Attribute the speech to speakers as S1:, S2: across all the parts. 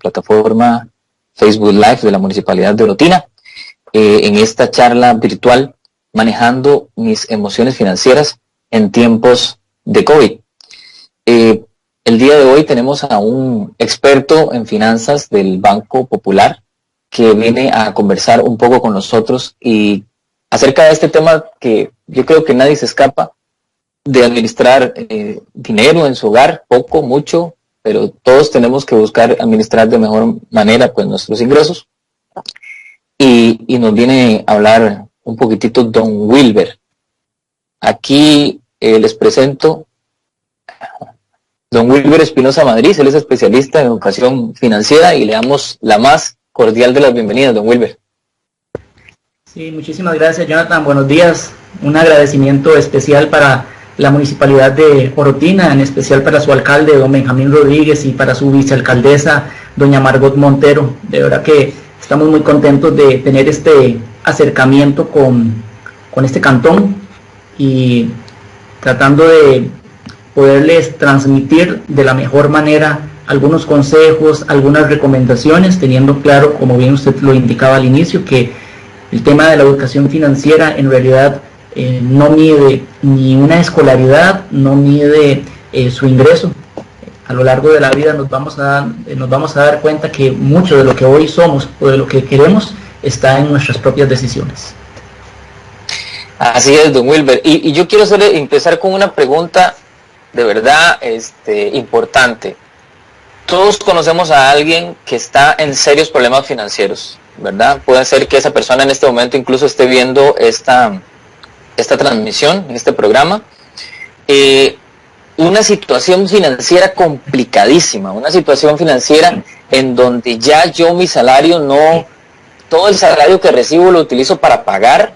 S1: plataforma Facebook Live de la Municipalidad de Orotina, en esta charla virtual, manejando mis emociones financieras en tiempos de COVID. El día de hoy tenemos a un experto en finanzas del Banco Popular que viene a conversar un poco con nosotros y acerca de este tema que yo creo que nadie se escapa de administrar dinero en su hogar, poco, mucho, pero todos tenemos que buscar administrar de mejor manera pues nuestros ingresos. Y nos viene a hablar un poquitito don Wilber. Aquí les presento don Wilber Espinosa Madrid. Él es especialista en educación financiera y le damos la más cordial de las bienvenidas, don Wilber.
S2: Sí, muchísimas gracias, Jonathan. Buenos días. Un agradecimiento especial para la Municipalidad de Orotina, en especial para su alcalde, don Benjamín Rodríguez, y para su vicealcaldesa, doña Margot Montero. De verdad que estamos muy contentos de tener este acercamiento con este cantón y tratando de poderles transmitir de la mejor manera algunos consejos, algunas recomendaciones, teniendo claro, como bien usted lo indicaba al inicio, que el tema de la educación financiera en realidad no mide ni una escolaridad, no mide su ingreso. A lo largo de la vida nos vamos a dar cuenta que mucho de lo que hoy somos o de lo que queremos está en nuestras propias decisiones.
S1: Así es, don Wilber. Y yo quiero empezar con una pregunta de verdad importante. Todos conocemos a alguien que está en serios problemas financieros, ¿verdad? Puede ser que esa persona en este momento incluso esté viendo esta transmisión, en este programa. Una situación financiera complicadísima, una situación financiera en donde ya yo mi salario todo el salario que recibo lo utilizo para pagar,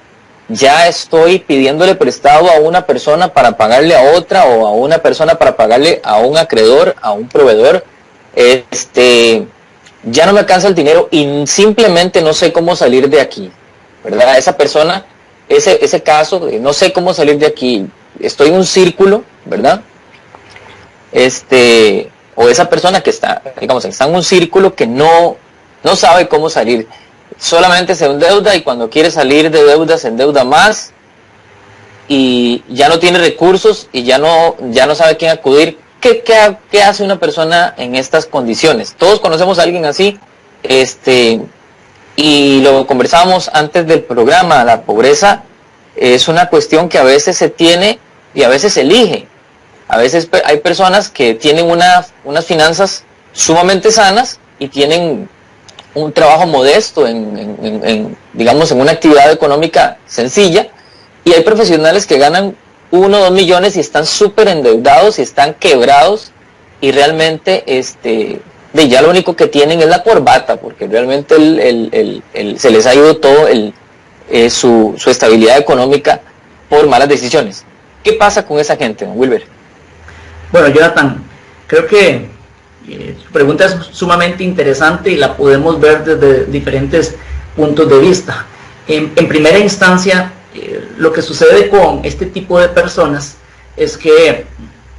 S1: ya estoy pidiéndole prestado a una persona para pagarle a otra, o a una persona para pagarle a un acreedor, a un proveedor, ya no me alcanza el dinero y simplemente no sé cómo salir de aquí, ¿verdad? Esa persona, ese caso, no sé cómo salir de aquí, estoy en un círculo, ¿verdad? O esa persona que está en un círculo que no sabe cómo salir, solamente se endeuda y cuando quiere salir de deuda se endeuda más y ya no tiene recursos y ya no sabe a quién acudir. ¿Qué hace una persona en estas condiciones? Todos conocemos a alguien así, y lo conversábamos antes del programa. La pobreza es una cuestión que a veces se tiene y a veces se elige. A veces hay personas que tienen unas finanzas sumamente sanas y tienen un trabajo modesto digamos, en una actividad económica sencilla, y hay profesionales que ganan 1 o 2 millones y están súper endeudados y están quebrados y realmente ya lo único que tienen es la corbata, porque realmente se les ha ido todo su estabilidad económica por malas decisiones. ¿Qué pasa con esa gente, don Wilber?
S2: Bueno, Jonathan, creo que su pregunta es sumamente interesante y la podemos ver desde diferentes puntos de vista. En primera instancia, lo que sucede con este tipo de personas es que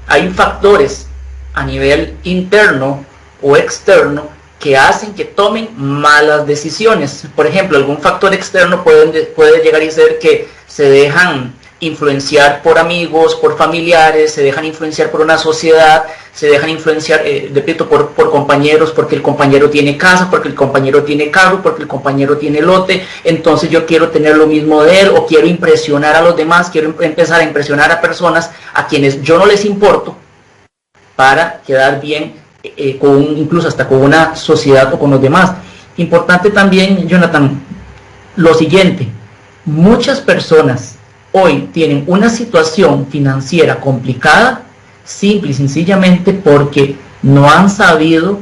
S2: hay factores a nivel interno o externo que hacen que tomen malas decisiones. Por ejemplo, algún factor externo puede llegar a ser que se dejan influenciar por amigos, por familiares, se dejan influenciar por una sociedad, se dejan influenciar, repito, por compañeros, porque el compañero tiene casa, porque el compañero tiene carro, porque el compañero tiene lote, entonces yo quiero tener lo mismo de él, o quiero impresionar a los demás, quiero empezar a impresionar a personas a quienes yo no les importo, para quedar bien, incluso hasta con una sociedad o con los demás. Importante también, Jonathan, lo siguiente: muchas personas hoy tienen una situación financiera complicada simple y sencillamente porque no han sabido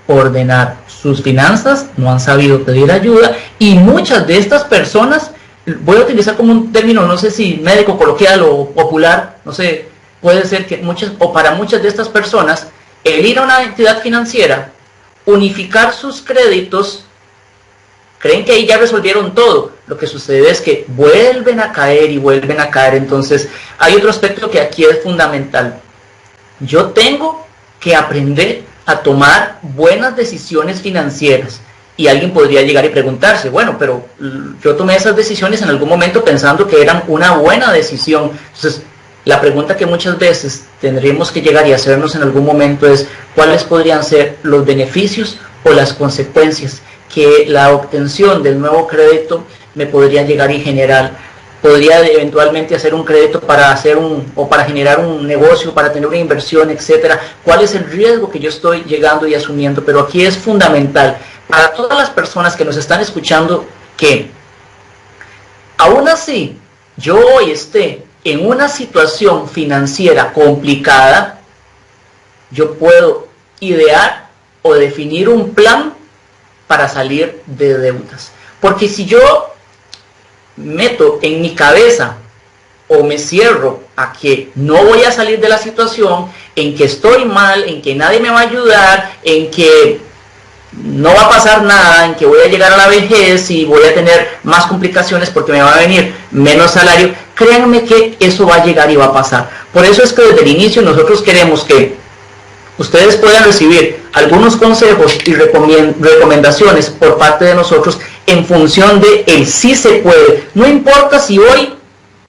S2: ordenar sus finanzas, no han sabido pedir ayuda, y muchas de estas personas, voy a utilizar como un término, no sé si médico, coloquial o popular, no sé, puede ser que para muchas de estas personas, el ir a una entidad financiera, unificar sus créditos, creen que ahí ya resolvieron todo. Lo que sucede es que vuelven a caer y vuelven a caer. Entonces, hay otro aspecto que aquí es fundamental. Yo tengo que aprender a tomar buenas decisiones financieras. Y alguien podría llegar y preguntarse, bueno, pero yo tomé esas decisiones en algún momento pensando que eran una buena decisión. Entonces, la pregunta que muchas veces tendríamos que llegar y hacernos en algún momento es, ¿cuáles podrían ser los beneficios o las consecuencias que la obtención del nuevo crédito me podría llegar y generar? Podría eventualmente hacer un crédito para hacer o para generar un negocio, para tener una inversión, etcétera. ¿Cuál es el riesgo que yo estoy llegando y asumiendo? Pero aquí es fundamental para todas las personas que nos están escuchando que aún así yo hoy esté en una situación financiera complicada, yo puedo idear o definir un plan para salir de deudas. Porque si yo meto en mi cabeza o me cierro a que no voy a salir de la situación, en que estoy mal, en que nadie me va a ayudar, en que no va a pasar nada, en que voy a llegar a la vejez y voy a tener más complicaciones porque me va a venir menos salario, créanme que eso va a llegar y va a pasar. Por eso es que desde el inicio nosotros queremos que ustedes puedan recibir algunos consejos y recomendaciones por parte de nosotros en función de el sí se puede. No importa si hoy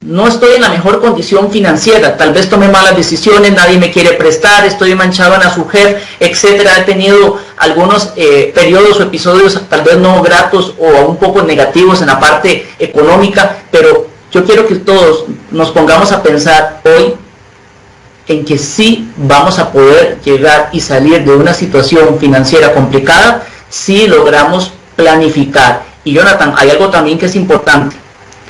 S2: no estoy en la mejor condición financiera, tal vez tomé malas decisiones, nadie me quiere prestar, estoy manchado en la SUGEF, etcétera. He tenido algunos periodos o episodios tal vez no gratos o un poco negativos en la parte económica, pero yo quiero que todos nos pongamos a pensar hoy en que sí vamos a poder llegar y salir de una situación financiera complicada si logramos planificar. Y Jonathan, hay algo también que es importante.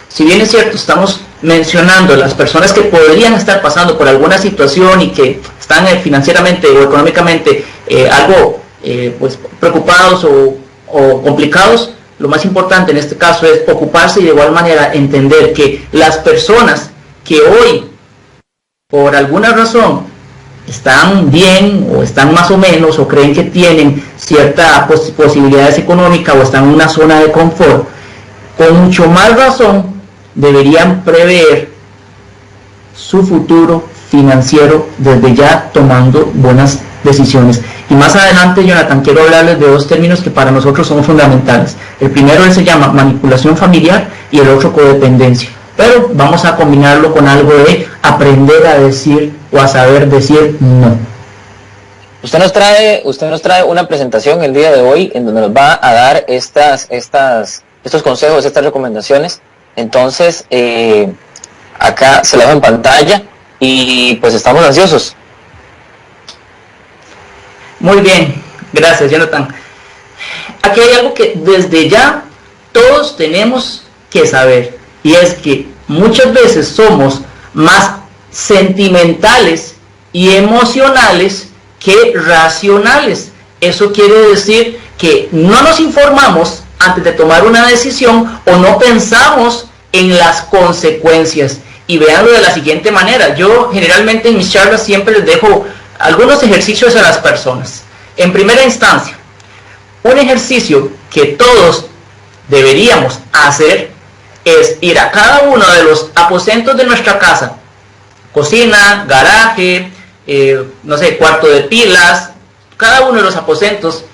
S2: Si bien es cierto, estamos mencionando las personas que podrían estar pasando por alguna situación y que están financieramente o económicamente algo pues preocupados o complicados, lo más importante en este caso es ocuparse y de igual manera entender que las personas que hoy por alguna razón están bien o están más o menos o creen que tienen ciertas posibilidades económicas o están en una zona de confort, con mucho más razón deberían prever su futuro financiero desde ya tomando buenas decisiones. Y más adelante, Jonathan, quiero hablarles de dos términos que para nosotros son fundamentales. El primero se llama manipulación familiar y el otro codependencia. Pero vamos a combinarlo con algo de aprender a decir o a saber decir no.
S1: Usted nos trae una presentación el día de hoy en donde nos va a dar estos consejos, estas recomendaciones. Entonces, acá se la dejo en pantalla y pues estamos ansiosos.
S2: Muy bien, gracias, Jonathan. Aquí hay algo que desde ya todos tenemos que saber, y es que muchas veces somos más sentimentales y emocionales que racionales. Eso quiere decir que no nos informamos antes de tomar una decisión o no pensamos en las consecuencias. Y véanlo de la siguiente manera. Yo generalmente en mis charlas siempre les dejo algunos ejercicios a las personas. En primera instancia, un ejercicio que todos deberíamos hacer es ir a cada uno de los aposentos de nuestra casa, cocina, garaje, no sé, cuarto de pilas, cada uno de los aposentos,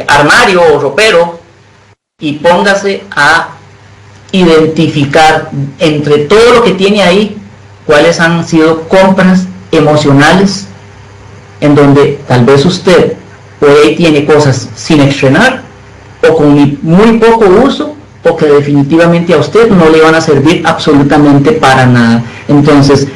S2: armario o ropero, y póngase a identificar entre todo lo que tiene ahí cuáles han sido compras emocionales en donde tal vez usted por ahí tiene cosas sin estrenar o con muy poco uso o que definitivamente a usted no le van a servir absolutamente para nada. Entonces,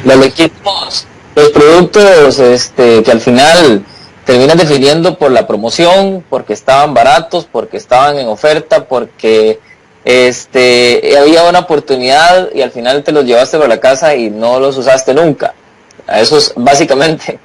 S1: los productos que al final terminan definiendo por la promoción, porque estaban baratos, porque estaban en oferta, porque había una oportunidad y al final te los llevaste para la casa y no los usaste nunca. A eso es básicamente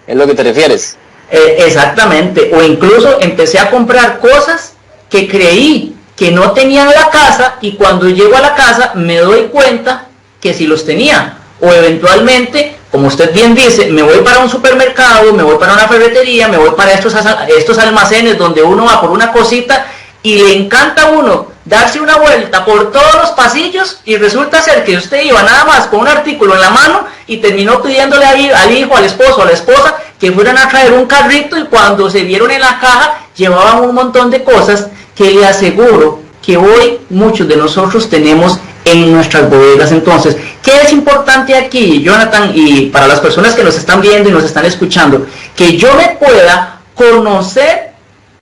S1: es lo que te refieres.
S2: Exactamente. O incluso empecé a comprar cosas que creí que no tenía en la casa y cuando llego a la casa me doy cuenta que sí los tenía. O eventualmente, como usted bien dice, me voy para un supermercado, me voy para una ferretería, me voy para estos almacenes donde uno va por una cosita y le encanta a uno darse una vuelta por todos los pasillos y resulta ser que usted iba nada más con un artículo en la mano y terminó pidiéndole al hijo, al esposo, a la esposa que fueran a traer un carrito y cuando se vieron en la caja llevaban un montón de cosas que le aseguro que hoy muchos de nosotros tenemos en nuestras bodegas. Entonces, ¿qué es importante aquí, Jonathan, y para las personas que nos están viendo y nos están escuchando? Que yo me pueda conocer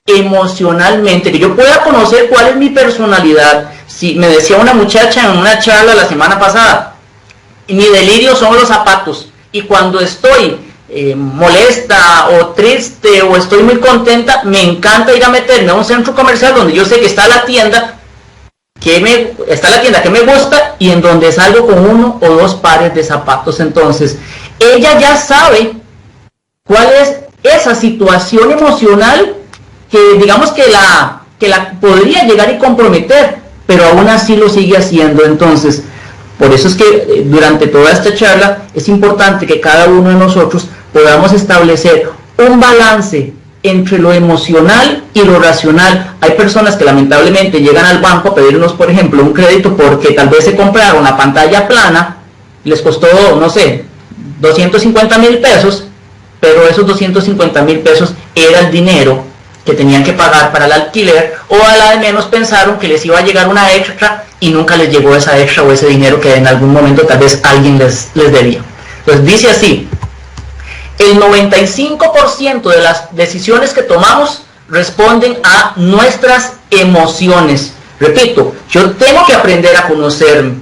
S2: emocionalmente, que yo pueda conocer cuál es mi personalidad. Si me decía una muchacha en una charla la semana pasada, mi delirio son los zapatos, y cuando estoy molesta o triste o estoy muy contenta, me encanta ir a meterme a un centro comercial donde yo sé que está la tienda que me gusta y en donde salgo con 1 o 2 pares de zapatos. Entonces, ella ya sabe cuál es esa situación emocional que digamos que la podría llegar y comprometer, pero aún así lo sigue haciendo. Entonces, por eso es que durante toda esta charla es importante que cada uno de nosotros podamos establecer un balance entre lo emocional y lo racional. Hay personas que lamentablemente llegan al banco a pedirnos, por ejemplo, un crédito porque tal vez se compraron una pantalla plana, les costó, no sé, 250,000 pesos, pero esos 250,000 pesos era el dinero que tenían que pagar para el alquiler, o a la de menos pensaron que les iba a llegar una extra y nunca les llegó esa extra o ese dinero que en algún momento tal vez alguien les debía. Entonces dice así: el 95% de las decisiones que tomamos responden a nuestras emociones. Repito, yo tengo que aprender a conocerme,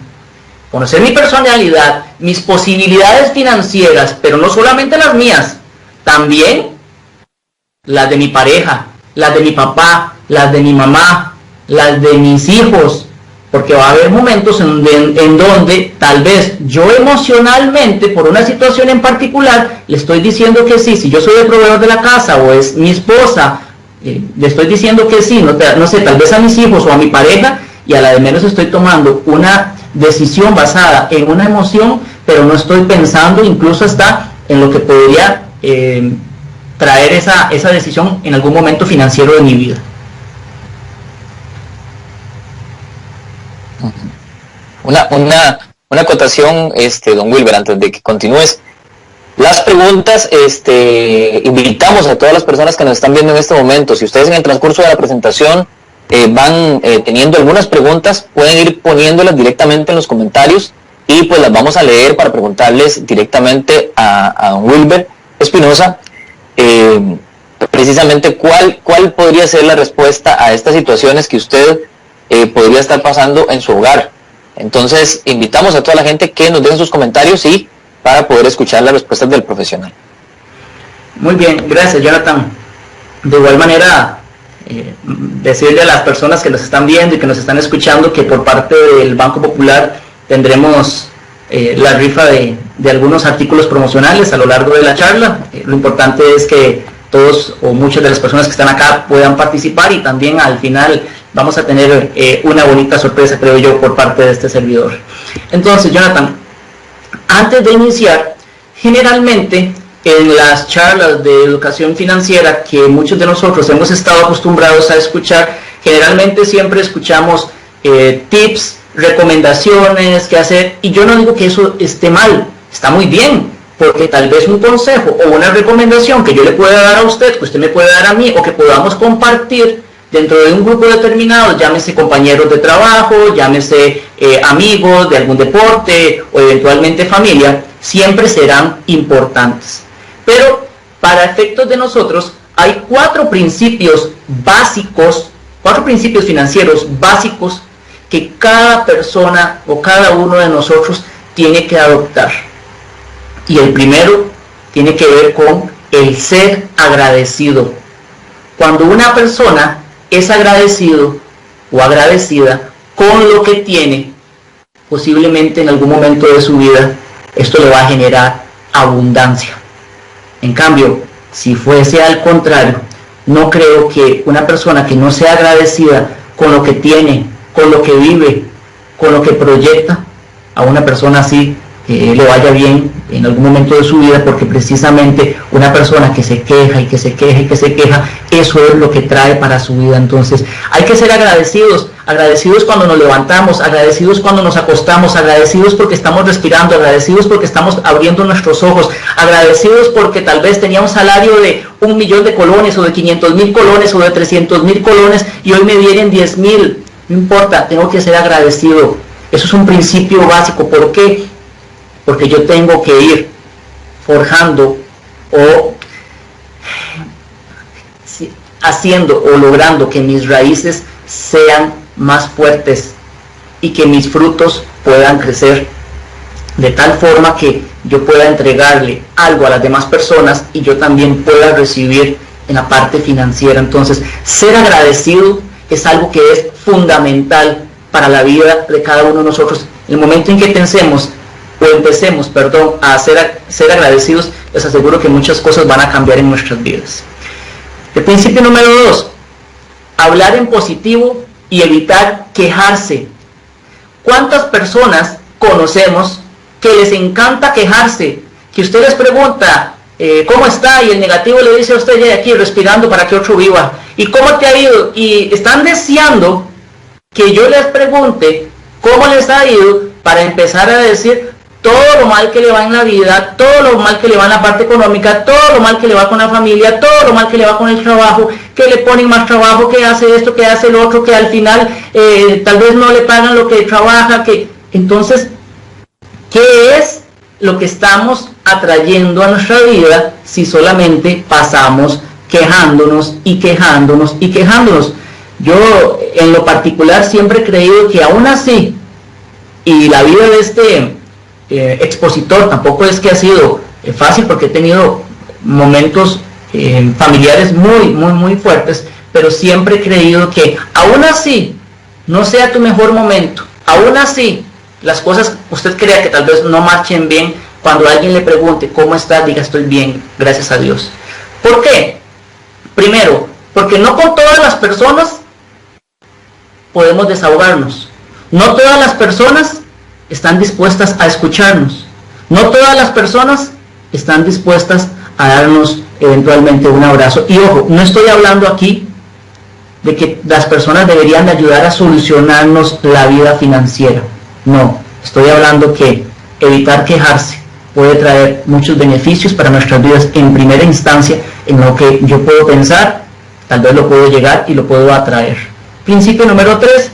S2: conocer mi personalidad, mis posibilidades financieras, pero no solamente las mías, también las de mi pareja, las de mi papá, las de mi mamá, las de mis hijos, porque va a haber momentos en donde tal vez yo emocionalmente, por una situación en particular, le estoy diciendo que sí. Si yo soy el proveedor de la casa o es mi esposa, le estoy diciendo que sí, no sé, tal vez a mis hijos o a mi pareja, y a la de menos estoy tomando una decisión basada en una emoción, pero no estoy pensando incluso hasta en lo que podría traer esa decisión en algún momento financiero de mi vida.
S1: Una acotación, don Wilber, antes de que continúes. Las preguntas, invitamos a todas las personas que nos están viendo en este momento. Si ustedes en el transcurso de la presentación van teniendo algunas preguntas, pueden ir poniéndolas directamente en los comentarios y pues las vamos a leer para preguntarles directamente a don Wilber Espinosa precisamente cuál podría ser la respuesta a estas situaciones que usted podría estar pasando en su hogar. Entonces, invitamos a toda la gente que nos dejen sus comentarios y para poder escuchar las respuestas del profesional.
S2: Muy bien, gracias, Jonathan. De igual manera, decirle a las personas que nos están viendo y que nos están escuchando que por parte del Banco Popular tendremos la rifa de algunos artículos promocionales a lo largo de la charla. Lo importante es que todos o muchas de las personas que están acá puedan participar, y también al final vamos a tener una bonita sorpresa, creo yo, por parte de este servidor. Entonces, Jonathan, antes de iniciar, generalmente en las charlas de educación financiera que muchos de nosotros hemos estado acostumbrados a escuchar, generalmente siempre escuchamos tips, recomendaciones, qué hacer, y yo no digo que eso esté mal, está muy bien, porque tal vez un consejo o una recomendación que yo le pueda dar a usted, que usted me pueda dar a mí, o que podamos compartir dentro de un grupo determinado, llámese compañeros de trabajo, llámese amigos de algún deporte o eventualmente familia, siempre serán importantes. Pero para efectos de nosotros hay 4 principios básicos, 4 principios financieros básicos que cada persona o cada uno de nosotros tiene que adoptar. Y el primero tiene que ver con el ser agradecido. Cuando una persona es agradecido o agradecida con lo que tiene, posiblemente en algún momento de su vida esto le va a generar abundancia. En cambio, si fuese al contrario, no creo que una persona que no sea agradecida con lo que tiene, con lo que vive, con lo que proyecta, a una persona así le vaya bien en algún momento de su vida, porque precisamente una persona que se queja y que se queja y que se queja, eso es lo que trae para su vida. Entonces hay que ser agradecidos, agradecidos cuando nos levantamos, agradecidos cuando nos acostamos, agradecidos porque estamos respirando, agradecidos porque estamos abriendo nuestros ojos, agradecidos porque tal vez tenía un salario de 1 millón de colones o de 500,000 colones o de 300,000 colones y hoy me vienen 10,000, no importa, tengo que ser agradecido. Eso es un principio básico. ¿Por qué? Porque yo tengo que ir forjando o haciendo o logrando que mis raíces sean más fuertes y que mis frutos puedan crecer de tal forma que yo pueda entregarle algo a las demás personas y yo también pueda recibir en la parte financiera. Entonces, ser agradecido es algo que es fundamental para la vida de cada uno de nosotros. En el momento en que empecemos a ser agradecidos, les aseguro que muchas cosas van a cambiar en nuestras vidas. El principio número 2, hablar en positivo y evitar quejarse. ¿Cuántas personas conocemos que les encanta quejarse? Que usted les pregunta, ¿cómo está? Y el negativo le dice a usted, ya aquí respirando para que otro viva. ¿Y cómo te ha ido? Y están deseando que yo les pregunte cómo les ha ido para empezar a decir todo lo mal que le va en la vida, todo lo mal que le va en la parte económica, todo lo mal que le va con la familia, todo lo mal que le va con el trabajo, que le ponen más trabajo, que hace esto, que hace lo otro, que al final tal vez no le pagan lo que trabaja, que entonces, ¿qué es lo que estamos atrayendo a nuestra vida si solamente pasamos quejándonos y quejándonos y quejándonos? Yo en lo particular siempre he creído que aún así, y la vida de este expositor tampoco es que ha sido fácil, porque he tenido momentos familiares muy fuertes, pero siempre he creído que aún así no sea tu mejor momento, aún así las cosas usted crea que tal vez no marchen bien, cuando alguien le pregunte cómo está, diga estoy bien, gracias a Dios. ¿Por qué? Primero, porque no con todas las personas podemos desahogarnos, no todas las personas están dispuestas a escucharnos, no todas las personas están dispuestas a darnos eventualmente un abrazo. Y ojo, no estoy hablando aquí de que las personas deberían de ayudar a solucionarnos la vida financiera, no, estoy hablando que evitar quejarse puede traer muchos beneficios para nuestras vidas en primera instancia, en lo que yo puedo pensar, tal vez lo puedo llegar y lo puedo atraer. Principio número 3,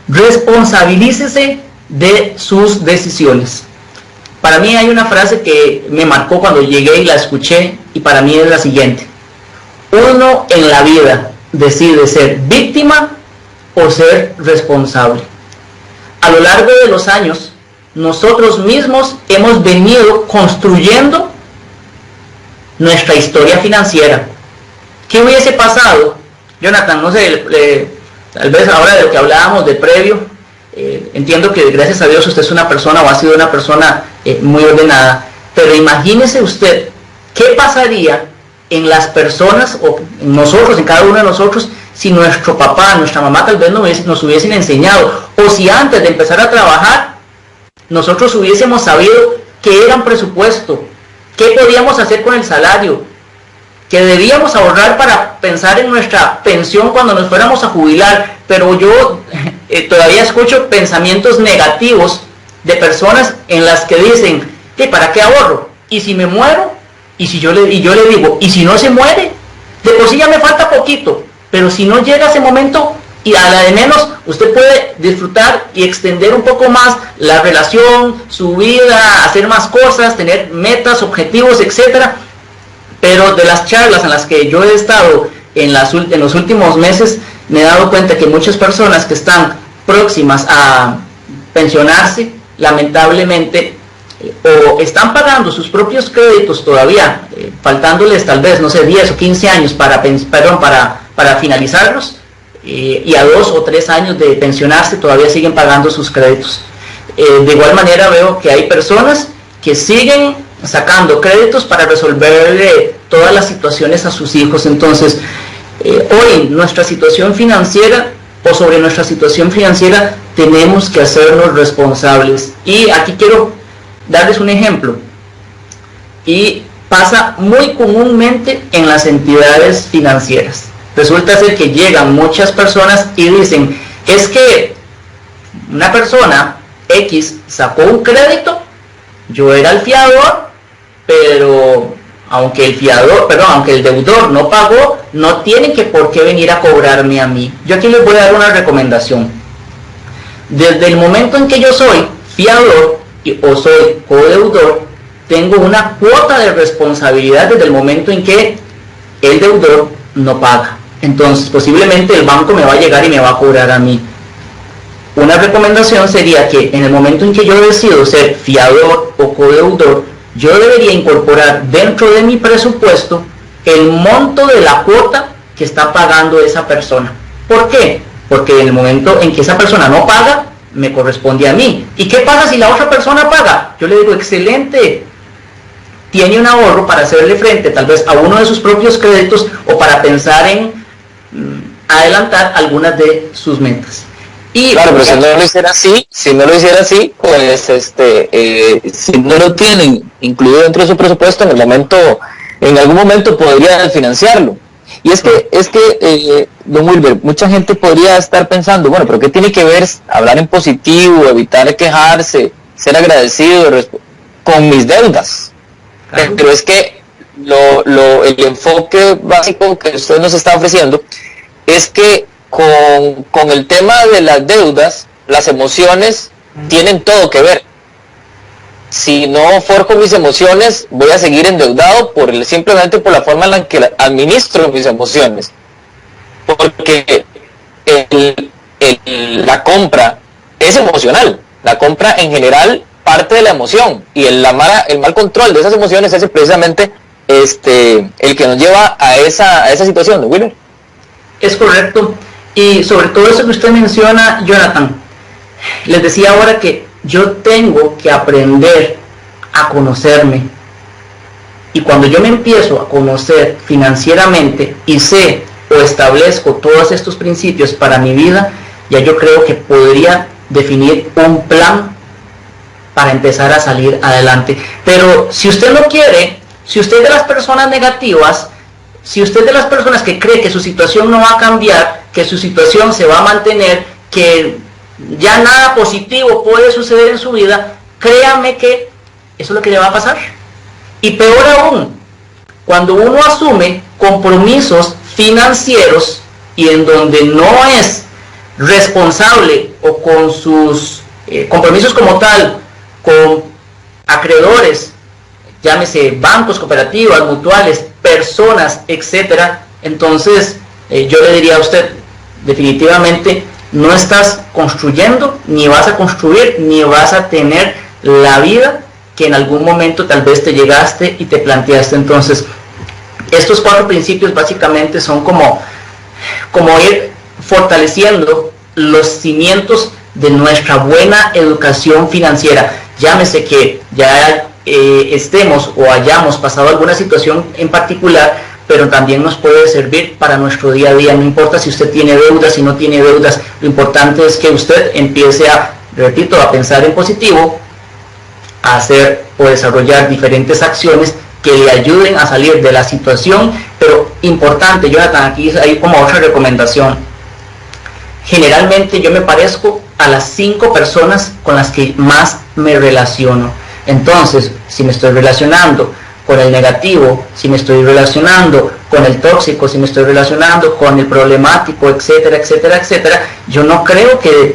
S2: responsabilícese de sus decisiones. Para mí hay una frase que me marcó cuando llegué y la escuché, y para mí es la siguiente: uno en la vida decide ser víctima o ser responsable. A lo largo de los años, nosotros mismos hemos venido construyendo nuestra historia financiera. ¿Qué hubiese pasado, Jonathan? No sé, tal vez ahora de lo que hablábamos de previo, entiendo que gracias a Dios usted es una persona o ha sido una persona muy ordenada, pero imagínese usted qué pasaría en las personas o en nosotros, en cada uno de nosotros, si nuestro papá, nuestra mamá tal vez nos hubiesen enseñado, o si antes de empezar a trabajar nosotros hubiésemos sabido qué era un presupuesto, qué podíamos hacer con el salario, que debíamos ahorrar para pensar en nuestra pensión cuando nos fuéramos a jubilar. Pero yo todavía escucho pensamientos negativos de personas en las que dicen, ¿para qué ahorro? ¿Y si me muero? Y yo le digo, ¿y si no se muere? De por sí ya me falta poquito, pero si no llega ese momento, y a la de menos, usted puede disfrutar y extender un poco más la relación, su vida, hacer más cosas, tener metas, objetivos, etcétera. Pero de las charlas en las que yo he estado en los últimos meses, me he dado cuenta que muchas personas que están próximas a pensionarse, lamentablemente, o están pagando sus propios créditos todavía, faltándoles tal vez, no sé, 10 o 15 años para finalizarlos, y a 2 o 3 años de pensionarse todavía siguen pagando sus créditos. De igual manera veo que hay personas que siguen sacando créditos para resolver todas las situaciones a sus hijos. Entonces, hoy nuestra situación financiera, o sobre nuestra situación financiera, tenemos que hacernos responsables. Y aquí quiero darles un ejemplo, y pasa muy comúnmente en las entidades financieras. Resulta ser que llegan muchas personas y dicen, es que una persona X sacó un crédito, yo era el fiador, pero aunque el deudor no pagó, no tiene que por qué venir a cobrarme a mí. Yo aquí les voy a dar una recomendación. Desde el momento en que yo soy fiador o soy codeudor, tengo una cuota de responsabilidad desde el momento en que el deudor no paga. Entonces posiblemente el banco me va a llegar y me va a cobrar a mí. Una recomendación sería que en el momento en que yo decido ser fiador o codeudor, yo debería incorporar dentro de mi presupuesto el monto de la cuota que está pagando esa persona. ¿Por qué? Porque en el momento en que esa persona no paga, me corresponde a mí. ¿Y qué pasa si la otra persona paga? Yo le digo, excelente, tiene un ahorro para hacerle frente tal vez a uno de sus propios créditos o para pensar en adelantar algunas de sus metas. Y
S1: claro, pero si no lo hiciera así, pues si no lo tienen incluido dentro de su presupuesto, en algún momento podría financiarlo. Y es que don Wilber, mucha gente podría estar pensando, bueno, pero ¿qué tiene que ver hablar en positivo, evitar quejarse, ser agradecido con mis deudas? Claro. Pero es que el enfoque básico que usted nos está ofreciendo es que con el tema de las deudas, las emociones tienen todo que ver. Si no forjo mis emociones, voy a seguir endeudado simplemente por la forma en la que administro mis emociones. Porque la compra es emocional. La compra en general parte de la emoción. Y el mal control de esas emociones es precisamente el que nos lleva a esa situación, ¿no, Wilber?
S2: Es correcto. Y sobre todo eso que usted menciona, Jonathan, les decía ahora que yo tengo que aprender a conocerme. Y cuando yo me empiezo a conocer financieramente y sé o establezco todos estos principios para mi vida, ya yo creo que podría definir un plan para empezar a salir adelante. Pero si usted no quiere, si usted es de las personas negativas, si usted es de las personas que cree que su situación no va a cambiar, que su situación se va a mantener, que ya nada positivo puede suceder en su vida, créame que eso es lo que le va a pasar. Y peor aún, cuando uno asume compromisos financieros y en donde no es responsable o con sus compromisos como tal, con acreedores, llámese bancos, cooperativas, mutuales, personas, etcétera, entonces yo le diría a usted, definitivamente no estás construyendo, ni vas a construir, ni vas a tener la vida que en algún momento tal vez te llegaste y te planteaste. Entonces, estos 4 principios básicamente son como ir fortaleciendo los cimientos de nuestra buena educación financiera. Llámese que ya estemos o hayamos pasado alguna situación en particular, pero también nos puede servir para nuestro día a día. No importa si usted tiene deudas, si no tiene deudas, lo importante es que usted empiece a pensar en positivo, a hacer o desarrollar diferentes acciones que le ayuden a salir de la situación. Pero importante, Jonathan, aquí hay como otra recomendación. Generalmente yo me parezco a las 5 personas con las que más me relaciono. Entonces, si me estoy relacionando con el negativo, si me estoy relacionando con el tóxico, si me estoy relacionando con el problemático, etcétera, etcétera, etcétera, yo no creo que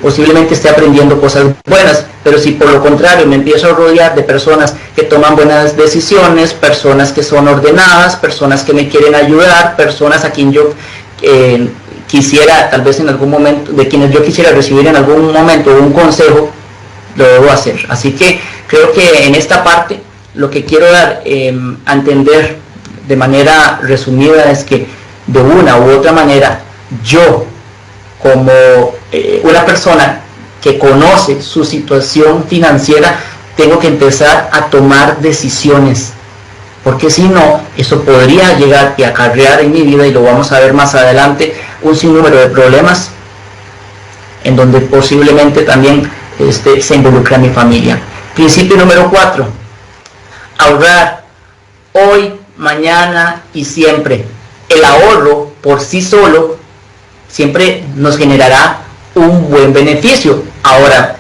S2: posiblemente esté aprendiendo cosas buenas. Pero si por lo contrario me empiezo a rodear de personas que toman buenas decisiones, personas que son ordenadas, personas que me quieren ayudar, personas a quien yo quisiera, tal vez en algún momento, de quienes yo quisiera recibir en algún momento un consejo, lo debo hacer. Así que creo que en esta parte lo que quiero dar a entender de manera resumida es que de una u otra manera yo, como una persona que conoce su situación financiera, tengo que empezar a tomar decisiones, porque si no, eso podría llegar y acarrear en mi vida, y lo vamos a ver más adelante, un sinnúmero de problemas en donde posiblemente también se involucra mi familia. Principio número 4. Ahorrar hoy, mañana y siempre. El ahorro por sí solo siempre nos generará un buen beneficio. Ahora,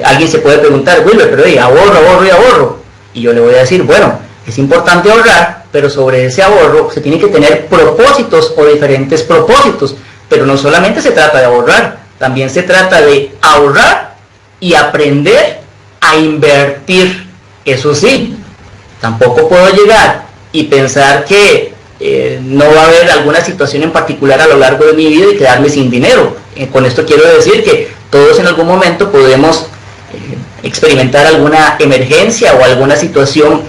S2: alguien se puede preguntar, Wilber, pero ahorro. Y yo le voy a decir, bueno, es importante ahorrar, pero sobre ese ahorro se tiene que tener propósitos o diferentes propósitos. Pero no solamente se trata de ahorrar, también se trata de ahorrar y aprender a invertir. Eso sí, tampoco puedo llegar y pensar que no va a haber alguna situación en particular a lo largo de mi vida y quedarme sin dinero. Con esto quiero decir que todos en algún momento podemos experimentar alguna emergencia o alguna situación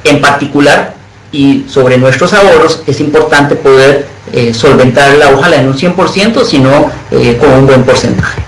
S2: en particular, y sobre nuestros ahorros es importante poder solventarla, ojalá en un 100%, sino con un buen porcentaje.